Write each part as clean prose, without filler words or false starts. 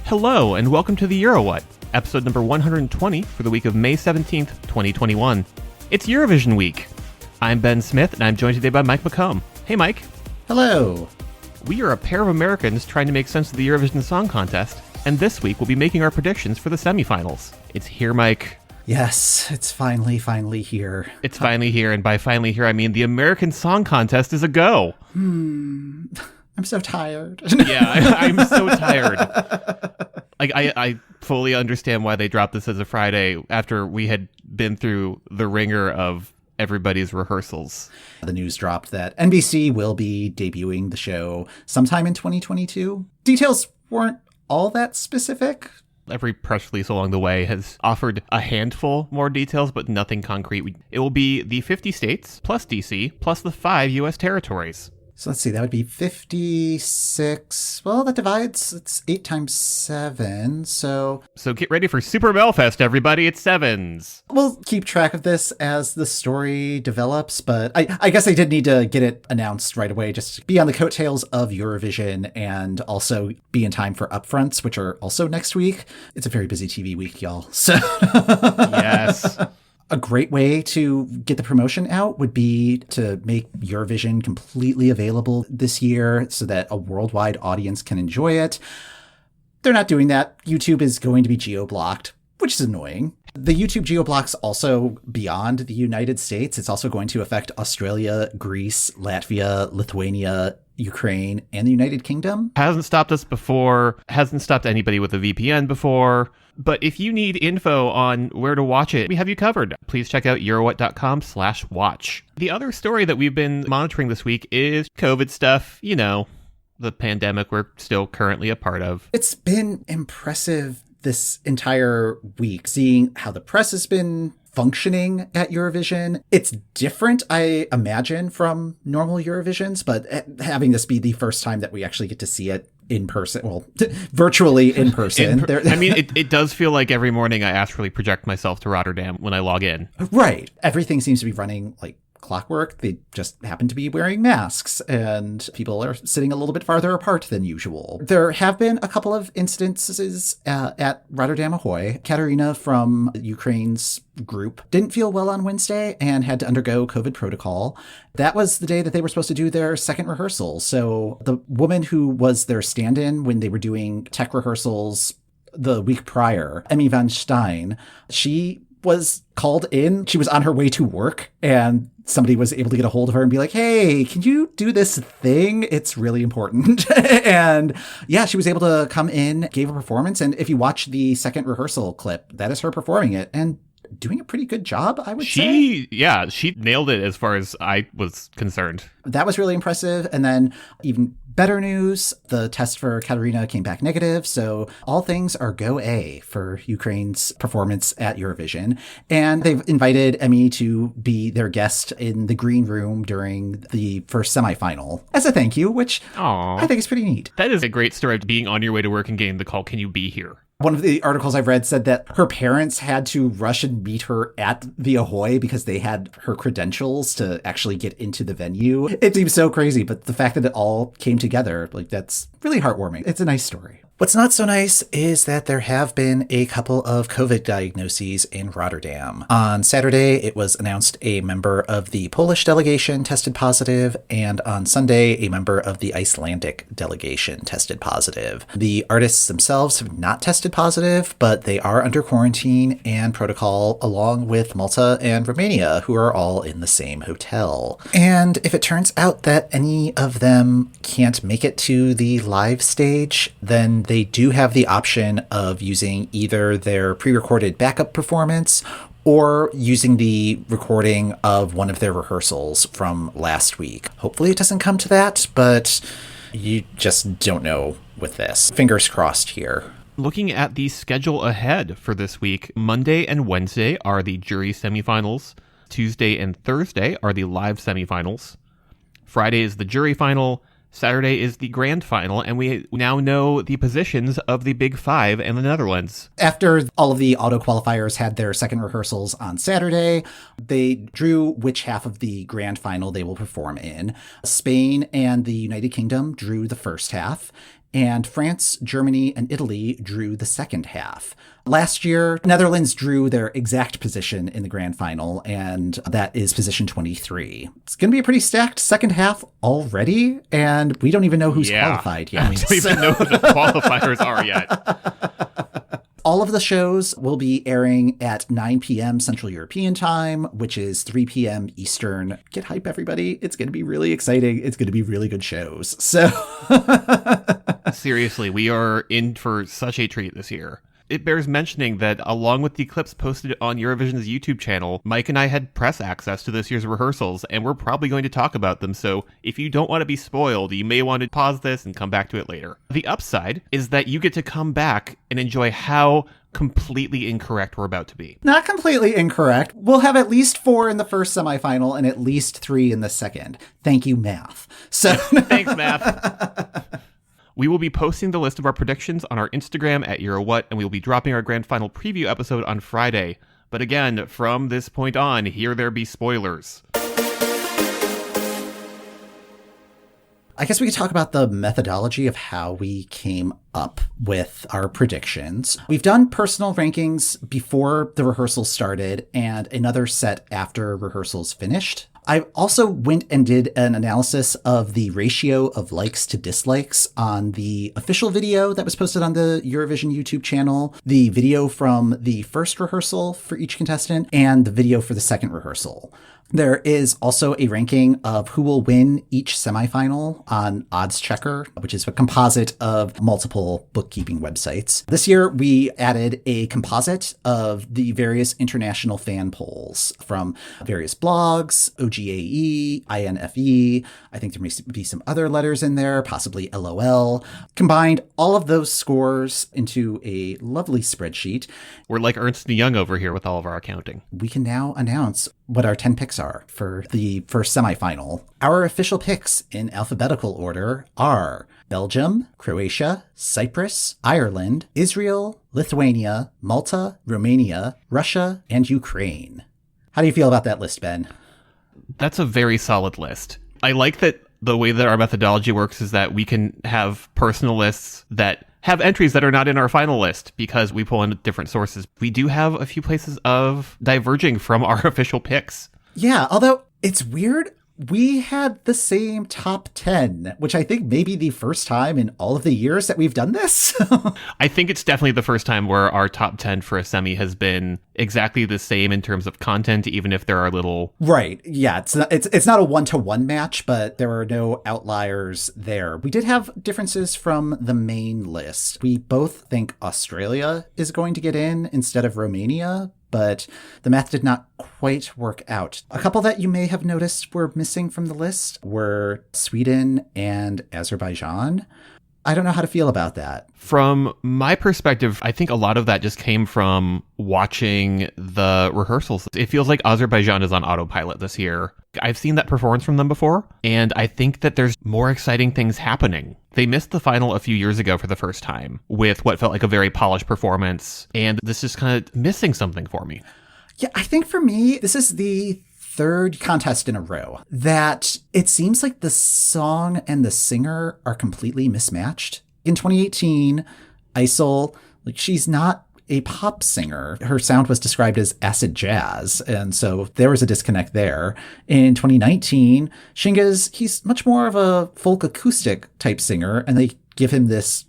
Hello, and welcome to the Euro What, episode number 120 for the week of May 17th, 2021. It's Eurovision week. I'm Ben Smith, and I'm joined today by Mike McComb. Hey, Mike. Hello. We are a pair of Americans trying to make sense of the Eurovision Song Contest, and this week we'll be making our predictions for the semifinals. It's here, Mike. Yes, it's finally here. It's finally here, and by finally here, I mean the American Song Contest is a go. I'm so tired. Yeah, I'm so tired. Like, I fully understand why they dropped this as a Friday after we had been through the ringer of everybody's rehearsals. The news dropped that NBC will be debuting the show sometime in 2022. Details weren't all that specific. Every press release along the way has offered a handful more details, but nothing concrete. It will be the 50 states, plus DC, plus the 5 U.S. territories. So let's see, that would be 56. Well, that divides. It's 8 times 7. So get ready for Super Belfast, everybody. It's sevens. We'll keep track of this as the story develops, but I guess I did need to get it announced right away, just to be on the coattails of Eurovision and also be in time for upfronts, which are also next week. It's a very busy TV week, y'all. So yes. A great way to get the promotion out would be to make Eurovision completely available this year so that a worldwide audience can enjoy it. They're not doing that. YouTube is going to be geo-blocked, which is annoying. The YouTube geo-block's also beyond the United States. It's also going to affect Australia, Greece, Latvia, Lithuania, Ukraine, and the United Kingdom. Hasn't stopped us before, hasn't stopped anybody with a VPN before. But if you need info on where to watch it, we have you covered. Please check out eurowhat.com/watch. The other story that we've been monitoring this week is COVID stuff. You know, the pandemic we're still currently a part of. It's been impressive this entire week, seeing how the press has been functioning at Eurovision. It's different, I imagine, from normal Eurovisions, but having this be the first time that we actually get to see it in person, well, virtually in person. I mean, it does feel like every morning I astrally project myself to Rotterdam when I log in. Right. Everything seems to be running like clockwork. They just happen to be wearing masks, and people are sitting a little bit farther apart than usual. There have been a couple of instances at Rotterdam Ahoy. Katarina from Ukraine's group didn't feel well on Wednesday and had to undergo COVID protocol. That was the day that they were supposed to do their second rehearsal. So the woman who was their stand-in when they were doing tech rehearsals the week prior, Emmy Van Stein, she was called in. She was on her way to work, and somebody was able to get a hold of her and be like, hey, can you do this thing? It's really important. And yeah, she was able to come in, gave a performance. And if you watch the second rehearsal clip, that is her performing it and doing a pretty good job, I would say. Yeah, she nailed it as far as I was concerned. That was really impressive. And then even better news, the test for Katarina came back negative, so all things are go A for Ukraine's performance at Eurovision. And they've invited Emmy to be their guest in the green room during the first semifinal as a thank you, which I think is pretty neat. That is a great story of being on your way to work and getting the call, can you be here? One of the articles I've read said that her parents had to rush and meet her at the Ahoy because they had her credentials to actually get into the venue. It seems so crazy, but the fact that it all came together, like, that's really heartwarming. It's a nice story. What's not so nice is that there have been a couple of COVID diagnoses in Rotterdam. On Saturday, it was announced a member of the Polish delegation tested positive, and on Sunday, a member of the Icelandic delegation tested positive. The artists themselves have not tested positive, but they are under quarantine and protocol along with Malta and Romania, who are all in the same hotel. And if it turns out that any of them can't make it to the live stage, then they do have the option of using either their pre-recorded backup performance or using the recording of one of their rehearsals from last week. Hopefully it doesn't come to that, but you just don't know with this. Fingers crossed here. Looking at the schedule ahead for this week, Monday and Wednesday are the jury semifinals. Tuesday and Thursday are the live semifinals. Friday is the jury final. Saturday is the grand final, and we now know the positions of the Big Five and the Netherlands. After all of the auto qualifiers had their second rehearsals on Saturday, they drew which half of the grand final they will perform in. Spain and the United Kingdom drew the first half, and France, Germany, and Italy drew the second half. Last year, Netherlands drew their exact position in the grand final, and that is position 23. It's going to be a pretty stacked second half already, and we don't even know who's qualified yet. We don't even know who the qualifiers are yet. All of the shows will be airing at 9 p.m. Central European Time, which is 3 p.m. Eastern. Get hype, everybody. It's going to be really exciting. It's going to be really good shows. So, seriously, we are in for such a treat this year. It bears mentioning that along with the clips posted on Eurovision's YouTube channel, Mike and I had press access to this year's rehearsals, and we're probably going to talk about them, so if you don't want to be spoiled, you may want to pause this and come back to it later. The upside is that you get to come back and enjoy how completely incorrect we're about to be. Not completely incorrect. We'll have at least 4 in the first semifinal and at least 3 in the second. Thank you, math. So Thanks, math. We will be posting the list of our predictions on our Instagram at EuroWhat, and we will be dropping our grand final preview episode on Friday. But again, from this point on, here there be spoilers. I guess we could talk about the methodology of how we came up with our predictions. We've done personal rankings before the rehearsals started and another set after rehearsals finished. I also went and did an analysis of the ratio of likes to dislikes on the official video that was posted on the Eurovision YouTube channel, the video from the first rehearsal for each contestant, and the video for the second rehearsal. There is also a ranking of who will win each semifinal on Odds Checker, which is a composite of multiple bookkeeping websites. This year, we added a composite of the various international fan polls from various blogs, OGAE, INFE. I think there may be some other letters in there, possibly LOL. Combined all of those scores into a lovely spreadsheet. We're like Ernst & Young over here with all of our accounting. We can now announce what our 10 picks are for the first semifinal. Our official picks in alphabetical order are Belgium, Croatia, Cyprus, Ireland, Israel, Lithuania, Malta, Romania, Russia, and Ukraine. How do you feel about that list, Ben? That's a very solid list. I like that the way that our methodology works is that we can have personal lists that have entries that are not in our final list because we pull in different sources. We do have a few places of diverging from our official picks. Yeah, although it's weird. We had the same top 10, which I think may be the first time in all of the years that we've done this. I think it's definitely the first time where our top 10 for a semi has been exactly the same in terms of content, even if there are little... Right. Yeah, it's not a one-to-one match, but there are no outliers there. We did have differences from the main list. We both think Australia is going to get in instead of Romania, but the math did not quite work out. A couple that you may have noticed were missing from the list were Sweden and Azerbaijan. I don't know how to feel about that. From my perspective, I think a lot of that just came from watching the rehearsals. It feels like Azerbaijan is on autopilot this year. I've seen that performance from them before, and I think that there's more exciting things happening. They missed the final a few years ago for the first time with what felt like a very polished performance, and this is kind of missing something for me. Yeah, I think for me, this is the third contest in a row that it seems like the song and the singer are completely mismatched. In 2018, Isol, she's not a pop singer. Her sound was described as acid jazz, and so there was a disconnect there. In 2019, Shinga's, he's much more of a folk acoustic type singer, and they give him this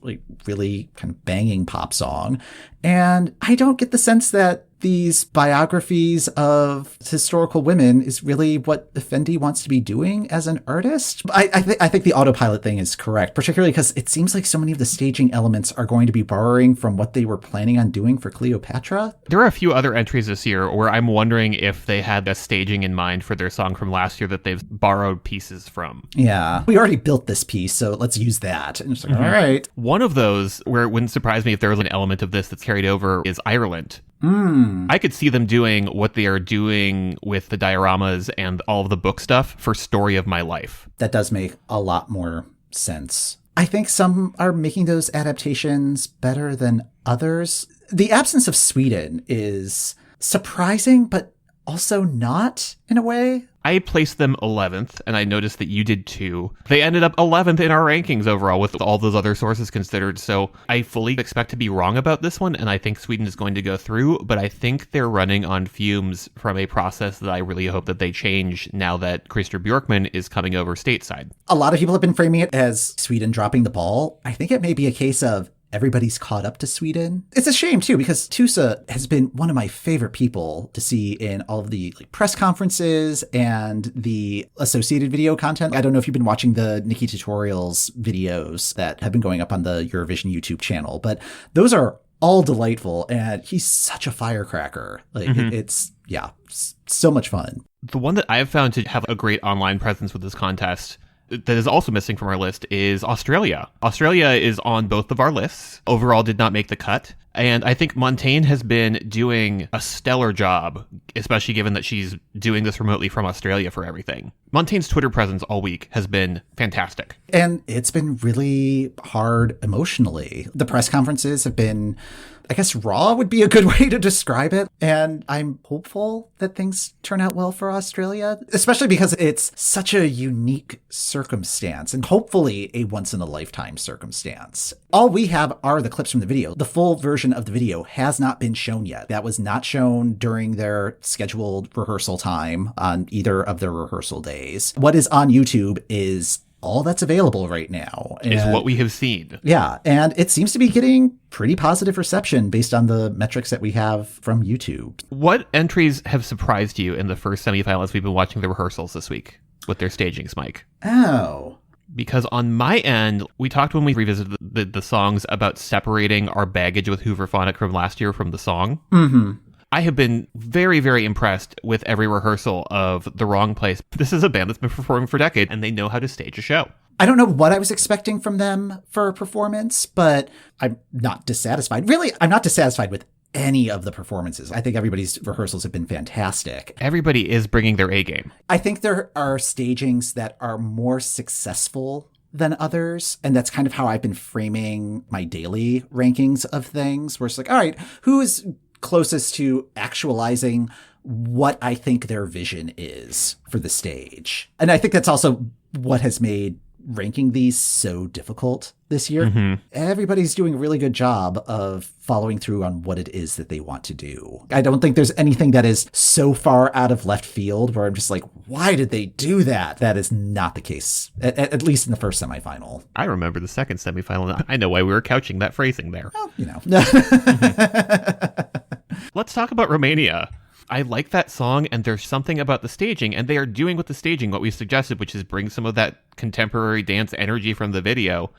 really kind of banging pop song. And I don't get the sense that these biographies of historical women is really what Effendi wants to be doing as an artist. I think the autopilot thing is correct, particularly because it seems like so many of the staging elements are going to be borrowing from what they were planning on doing for Cleopatra. There are a few other entries this year where I'm wondering if they had the staging in mind for their song from last year that they've borrowed pieces from. Yeah, we already built this piece, so let's use that. And it's like, all right. One of those where it wouldn't surprise me if there was an element of this that's carried over is Ireland. I could see them doing what they are doing with the dioramas and all of the book stuff for Story of My Life. That does make a lot more sense. I think some are making those adaptations better than others. The absence of Sweden is surprising, but also not in a way. I placed them 11th, and I noticed that you did too. They ended up 11th in our rankings overall with all those other sources considered, so I fully expect to be wrong about this one, and I think Sweden is going to go through, but I think they're running on fumes from a process that I really hope that they change now that Christer Björkman is coming over stateside. A lot of people have been framing it as Sweden dropping the ball. I think it may be a case of everybody's caught up to Sweden. It's a shame, too, because Tusa has been one of my favorite people to see in all of the press conferences and the associated video content. I don't know if you've been watching the Nikki Tutorials videos that have been going up on the Eurovision YouTube channel, but those are all delightful, and he's such a firecracker. It's so much fun. The one that I've found to have a great online presence with this contest that is also missing from our list is Australia. Australia is on both of our lists. Overall did not make the cut. And I think Montaigne has been doing a stellar job, especially given that she's doing this remotely from Australia for everything. Montaigne's Twitter presence all week has been fantastic. And it's been really hard emotionally. The press conferences have been, I guess, raw would be a good way to describe it. And I'm hopeful that things turn out well for Australia, especially because it's such a unique circumstance and hopefully a once-in-a-lifetime circumstance. All we have are the clips from the video. The full version of the video has not been shown yet. That was not shown during their scheduled rehearsal time on either of their rehearsal days. What is on YouTube is all that's available right now. Is what we have seen. Yeah, and it seems to be getting pretty positive reception based on the metrics that we have from YouTube. What entries have surprised you in the first semifinals we've been watching the rehearsals this week with their stagings, Mike? Oh. Because on my end, we talked when we revisited the songs about separating our baggage with Hooverphonic from last year from the song. Mm-hmm. I have been very, very impressed with every rehearsal of The Wrong Place. This is a band that's been performing for decades, and they know how to stage a show. I don't know what I was expecting from them for a performance, but I'm not dissatisfied. Really, I'm not dissatisfied with any of the performances. I think everybody's rehearsals have been fantastic. Everybody is bringing their A game. I think there are stagings that are more successful than others, and that's kind of how I've been framing my daily rankings of things, where it's like, all right, who is closest to actualizing what I think their vision is for the stage? And I think that's also what has made ranking these so difficult this year. Mm-hmm. Everybody's doing a really good job of following through on what it is that they want to do. I don't think there's anything that is so far out of left field where I'm just like, why did they do that? That is not the case, at least in the first semifinal. I remember the second semifinal. I know why we were couching that phrasing there. Well, you know. Let's talk about Romania. I like that song, and there's something about the staging, and they are doing with the staging what we suggested, which is bring some of that contemporary dance energy from the video,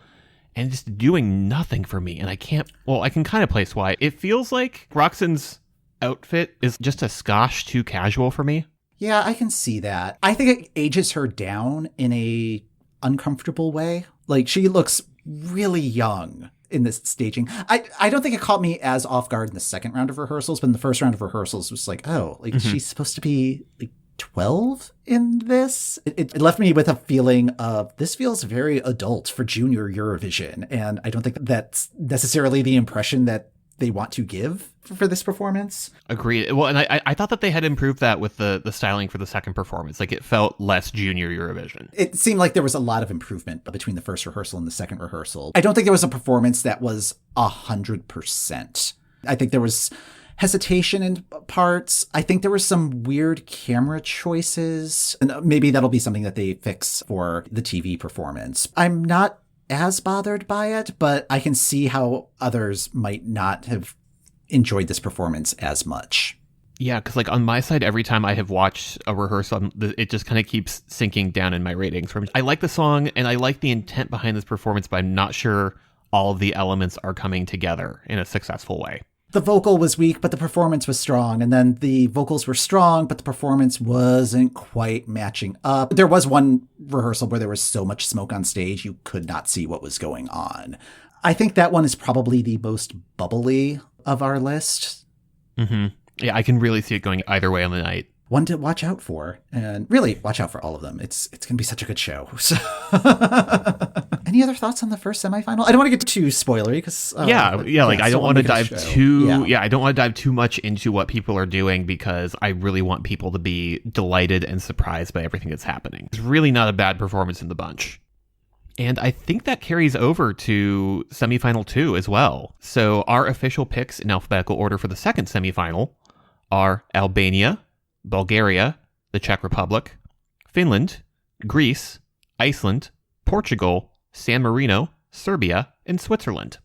and just doing nothing for me. And I can kind of place why. It feels like Roxanne's outfit is just a skosh too casual for me. Yeah, I can see that. I think it ages her down in a uncomfortable way. Like, she looks really young in this staging. I don't think it caught me as off guard in the second round of rehearsals, but in the first round of rehearsals it was like, oh, like she's supposed to be like 12 in this. It left me with a feeling of this feels very adult for junior Eurovision, and I don't think that's necessarily the impression that they want to give for this performance. Agreed. Well, and I thought that they had improved that with the styling for the second performance. Like, it felt less junior Eurovision. It seemed like there was a lot of improvement between the first rehearsal and the second rehearsal. I don't think there was a performance that was 100%. I think there was hesitation in parts. I think there were some weird camera choices, and maybe that'll be something that they fix for the TV performance. I'm not as bothered by it, but I can see how others might not have enjoyed this performance as much. Yeah, because like on my side, every time I have watched a rehearsal, it just kind of keeps sinking down in my ratings. I like the song and I like the intent behind this performance, but I'm not sure all of the elements are coming together in a successful way. The vocal was weak, but the performance was strong. And then the vocals were strong, but the performance wasn't quite matching up. There was one rehearsal where there was so much smoke on stage, you could not see what was going on. I think that one is probably the most bubbly of our list. Mm-hmm. Yeah, I can really see it going either way on the night. one to watch out for, and really watch out for all of them. It's going to be such a good show. So any other thoughts on the first semifinal? I don't want to get too spoilery because I don't want to dive I don't want to dive too much into what people are doing because I really want people to be delighted and surprised by everything that's happening. It's really not a bad performance in the bunch. And I think that carries over to semifinal 2 as well. So our official picks in alphabetical order for the second semifinal are Albania, Bulgaria, the Czech Republic, Finland, Greece, Iceland, Portugal, San Marino, Serbia, and Switzerland.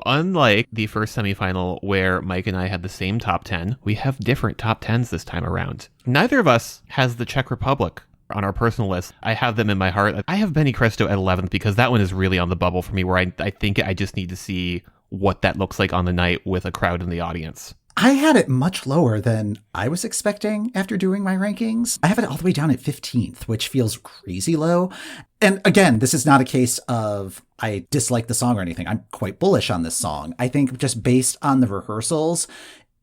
Unlike the first semifinal where Mike and I had the same top 10, we have different top 10s this time around. Neither of us has the Czech Republic on our personal list. I have them in my heart. I have Benny Cristo at 11th because that one is really on the bubble for me, where I think I just need to see what that looks like on the night with a crowd in the audience. I had it much lower than I was expecting after doing my rankings. I have it all the way down at 15th, which feels crazy low. And again, this is not a case of I dislike the song or anything. I'm quite bullish on this song. I think just based on the rehearsals,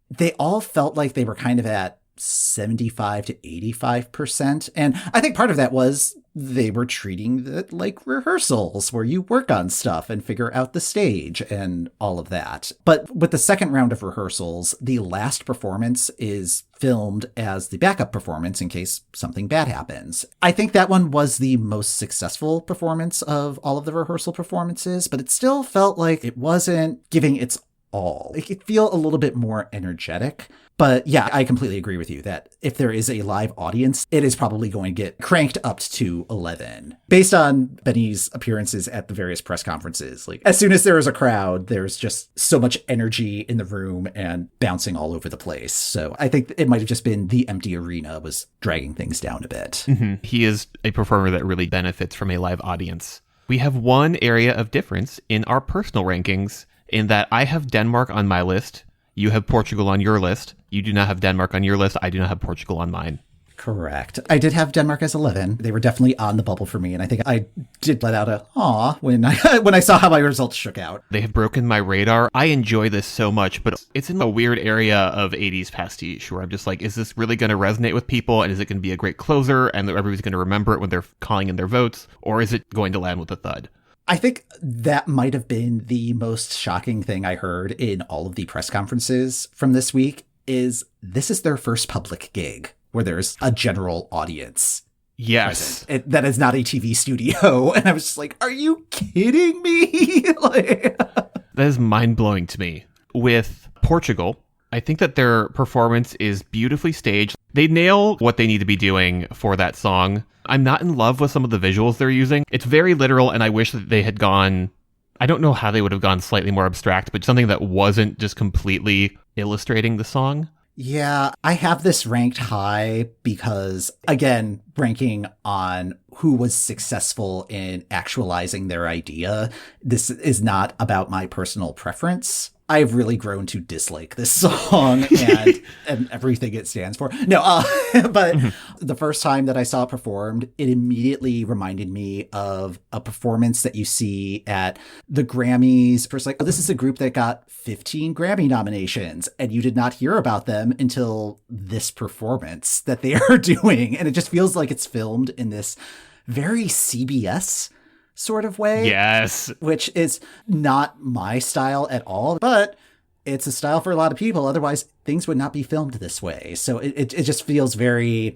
they all felt like they were kind of at 75 to 85%. And I think part of that was they were treating it like rehearsals where you work on stuff and figure out the stage and all of that. But with the second round of rehearsals, the last performance is filmed as the backup performance in case something bad happens. I think that one was the most successful performance of all of the rehearsal performances, but it still felt like it wasn't giving its all. It could feel a little bit more energetic. But yeah, I completely agree with you that if there is a live audience, it is probably going to get cranked up to 11. Based on Benny's appearances at the various press conferences, like as soon as there is a crowd, there's just so much energy in the room and bouncing all over the place. So I think it might have just been the empty arena was dragging things down a bit. Mm-hmm. He is a performer that really benefits from a live audience. We have one area of difference in our personal rankings in that I have Denmark on my list. You have Portugal on your list. You do not have Denmark on your list. I do not have Portugal on mine. Correct. I did have Denmark as 11. They were definitely on the bubble for me. And I think I did let out a aw when I saw how my results shook out. They have broken my radar. I enjoy this so much, but it's in a weird area of 80s pastiche where I'm just like, is this really going to resonate with people? And is it going to be a great closer? And everybody's going to remember it when they're calling in their votes? Or is it going to land with a thud? I think that might have been the most shocking thing I heard in all of the press conferences from this week is this is their first public gig where there's a general audience. Yes. That is not a TV studio. And I was just like, are you kidding me? That is mind-blowing to me. With Portugal, I think that their performance is beautifully staged. They nail what they need to be doing for that song. I'm not in love with some of the visuals they're using. It's very literal, and I wish that they had gone... I don't know how they would have gone slightly more abstract, but something that wasn't just completely illustrating the song. Yeah, I have this ranked high because, again, ranking on who was successful in actualizing their idea. This is not about my personal preference. I've really grown to dislike this song and everything it stands for. No, but the first time that I saw it performed, it immediately reminded me of a performance that you see at the Grammys. First, like, oh, this is a group that got 15 Grammy nominations, and you did not hear about them until this performance that they are doing. And it just feels like it's filmed in this very CBS sort of way. Yes. Which is not my style at all, but it's a style for a lot of people. Otherwise, things would not be filmed this way. So it just feels very,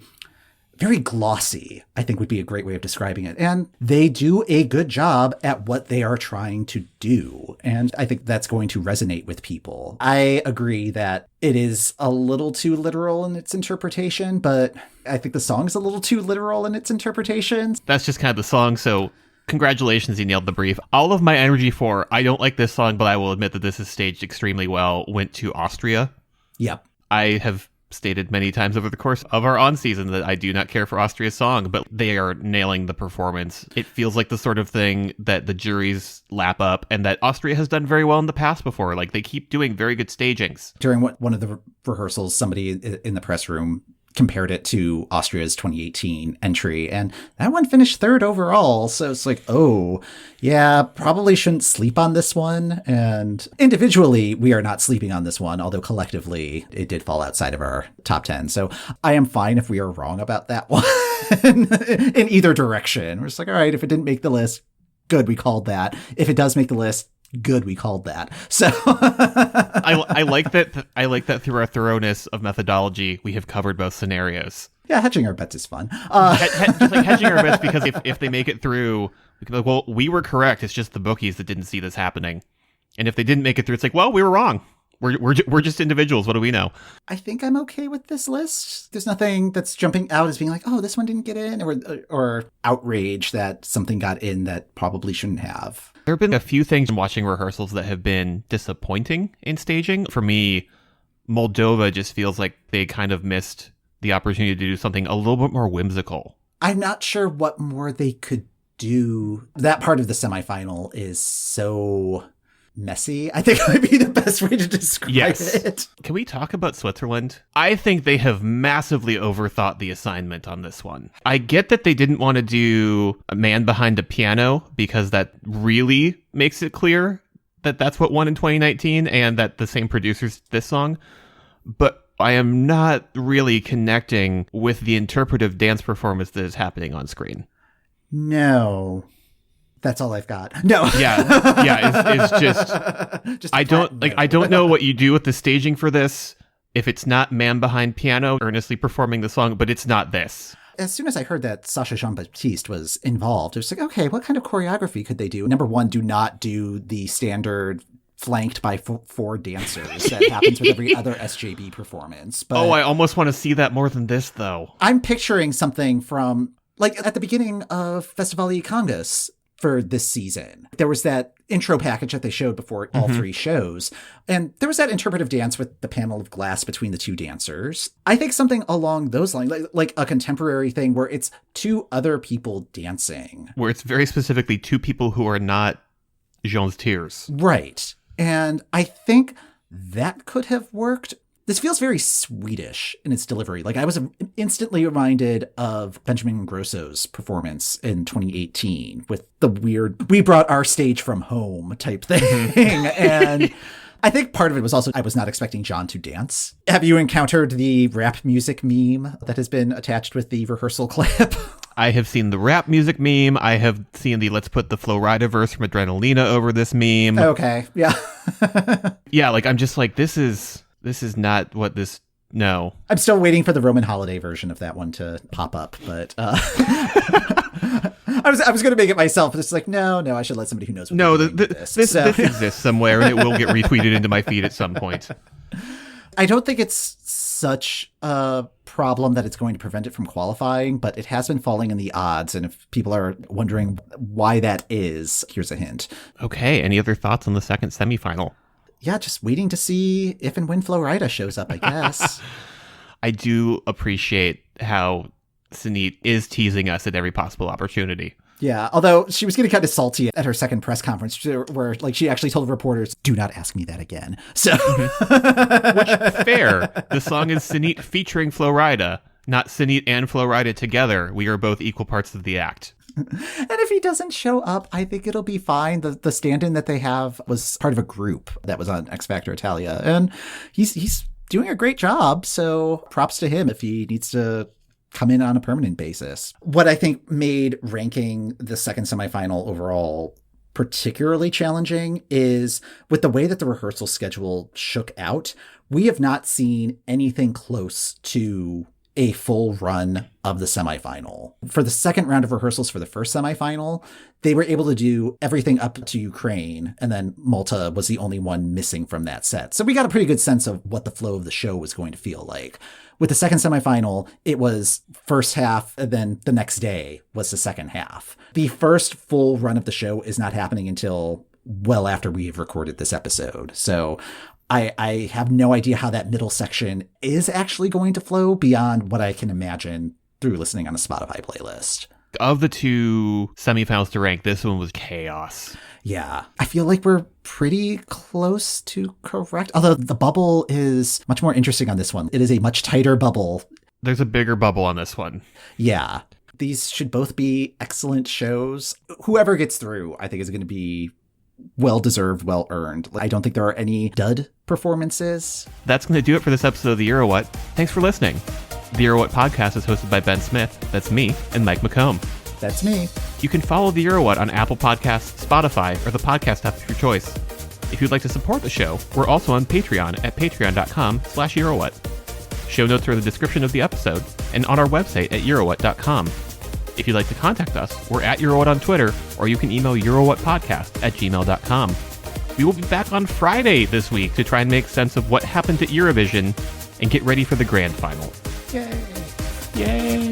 very glossy, I think would be a great way of describing it. And they do a good job at what they are trying to do. And I think that's going to resonate with people. I agree that it is a little too literal in its interpretation, but I think the song is a little too literal in its interpretation. That's just kind of the song, so... Congratulations, you nailed the brief. All of my energy for, I don't like this song, but I will admit that this is staged extremely well, went to Austria. Yep. I have stated many times over the course of our on-season that I do not care for Austria's song, but they are nailing the performance. It feels like the sort of thing that the juries lap up and that Austria has done very well in the past before. Like, they keep doing very good stagings. During one of the rehearsals, somebody in the press room compared it to Austria's 2018 entry, and that one finished third overall. So it's like, oh, yeah, probably shouldn't sleep on this one. And individually, we are not sleeping on this one, although collectively, it did fall outside of our top 10. So I am fine if we are wrong about that one in either direction. We're just like, all right, if it didn't make the list, good, we called that. If it does make the list, good, we called that. So I like that. I like that through our thoroughness of methodology, we have covered both scenarios. Yeah, hedging our bets is fun. Just like hedging our bets, because if they make it through, we can be like, well, we were correct. It's just the bookies that didn't see this happening. And if they didn't make it through, it's like, well, we were wrong. We're just individuals. What do we know? I think I'm okay with this list. There's nothing that's jumping out as being like, oh, this one didn't get in, or outrage that something got in that probably shouldn't have. There have been a few things in watching rehearsals that have been disappointing in staging. For me, Moldova just feels like they kind of missed the opportunity to do something a little bit more whimsical. I'm not sure what more they could do. That part of the semifinal is so messy, I think might be the best way to describe it. Can we talk about Switzerland? I think they have massively overthought the assignment on this one. I get that they didn't want to do a man behind a piano because that really makes it clear that that's what won in 2019 and that the same producers did this song. But I am not really connecting with the interpretive dance performance that is happening on screen. No. That's all I've got. No. It's just I don't know what you do with the staging for this if it's not man behind piano earnestly performing the song, but it's not this. As soon as I heard that Sacha Jean-Baptiste was involved, it was like, okay, what kind of choreography could they do? Number one, do not do the standard flanked by four dancers that happens with every other SJB performance. But I almost want to see that more than this, though. I'm picturing something from, like, at the beginning of Festival y Congas for this season. There was that intro package that they showed before all three shows. And there was that interpretive dance with the panel of glass between the two dancers. I think something along those lines, like a contemporary thing where it's two other people dancing. Where it's very specifically two people who are not Jean's tears. Right. And I think that could have worked. This feels very Swedish in its delivery. Like, I was instantly reminded of Benjamin Ingrosso's performance in 2018 with the weird, we brought our stage from home type thing. And I think part of it was also, I was not expecting John to dance. Have you encountered the rap music meme that has been attached with the rehearsal clip? I have seen the rap music meme. I have seen the let's put the Flo Rida verse from Adrenalina over this meme. Okay, yeah. Yeah, like, I'm just like, this is not what this... No. I'm still waiting for the Roman holiday version of that one to pop up, but I was going to make it myself, but it's like, no, I should let somebody who knows what this exists somewhere, and it will get retweeted into my feed at some point. I don't think it's such a problem that it's going to prevent it from qualifying, but it has been falling in the odds, and if people are wondering why that is, here's a hint. Okay, any other thoughts on the second semifinal? Yeah, just waiting to see if and when Flo Rida shows up, I guess. I do appreciate how Sunit is teasing us at every possible opportunity. Yeah, although she was getting kind of salty at her second press conference where, like, she actually told reporters, do not ask me that again. So, Which, fair. The song is Sunit featuring Flo Rida, not Sunit and Flo Rida together. We are both equal parts of the act. And if he doesn't show up, I think it'll be fine. The stand-in that they have was part of a group that was on X Factor Italia, and he's doing a great job, so props to him if he needs to come in on a permanent basis. What I think made ranking the second semifinal overall particularly challenging is with the way that the rehearsal schedule shook out, we have not seen anything close to a full run of the semifinal. For the second round of rehearsals for the first semifinal, they were able to do everything up to Ukraine, and then Malta was the only one missing from that set. So we got a pretty good sense of what the flow of the show was going to feel like. With the second semifinal, it was first half, and then the next day was the second half. The first full run of the show is not happening until well after we have recorded this episode. So I have no idea how that middle section is actually going to flow beyond what I can imagine through listening on a Spotify playlist. Of the two semifinals to rank, this one was chaos. Yeah, I feel like we're pretty close to correct. Although the bubble is much more interesting on this one. It is a much tighter bubble. There's a bigger bubble on this one. Yeah. These should both be excellent shows. Whoever gets through, I think, is going to be well-deserved, well-earned. I don't think there are any dud performances. That's going to do it for this episode of The Euro What. Thanks for listening. The Euro What podcast is hosted by Ben Smith, that's me, and Mike McComb. That's me. You can follow The Euro What on Apple Podcasts, Spotify, or the podcast app of your choice. If you'd like to support the show, we're also on Patreon at patreon.com/EuroWhat. Show notes are in the description of the episode and on our website at eurowhat.com. If you'd like to contact us, we're at Eurowhat on Twitter, or you can email eurowhatpodcast@gmail.com. We will be back on Friday this week to try and make sense of what happened at Eurovision and get ready for the grand final. Yay! Yay!